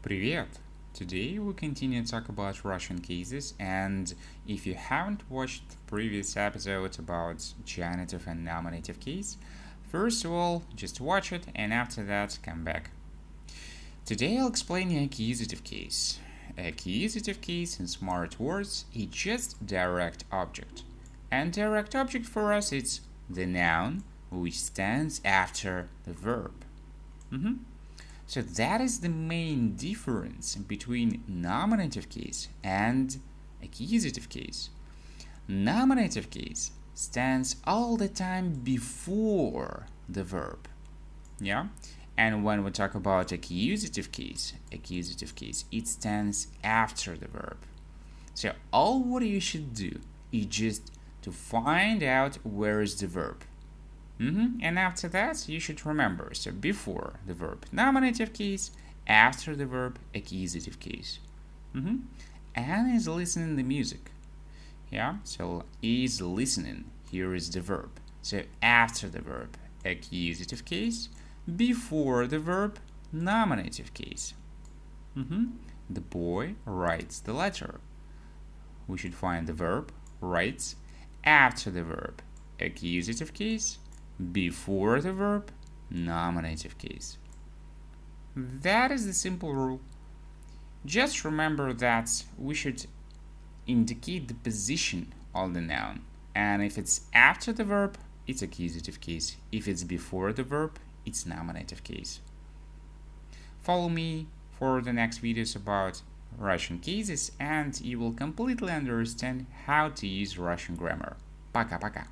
Привет! Today we continue to talk about Russian cases, and if you haven't watched previous episodes about genitive and nominative case, first of all, just watch it and after that come back. Today I'll explain the accusative case. Accusative case in smart words is just direct object. And direct object for us is the noun which stands after the verb. So that is the main difference between nominative case and accusative case. Nominative case stands all the time before the verb. Yeah? And when we talk about accusative case, it stands after the verb. So all what you should do is just to find out where is the verb. And after that, you should remember. So before the verb, nominative case. After the verb, accusative case. Anne is listening the music. Yeah. So is listening. Here is the verb. So after the verb, accusative case. Before the verb, nominative case. The boy writes the letter. We should find the verb writes after the verb, accusative case. Before the verb, nominative case. That is the simple rule. Just remember that we should indicate the position of the noun. And if it's after the verb, it's accusative case. If it's before the verb, it's nominative case. Follow me for the next videos about Russian cases and you will completely understand how to use Russian grammar. Пока-пока.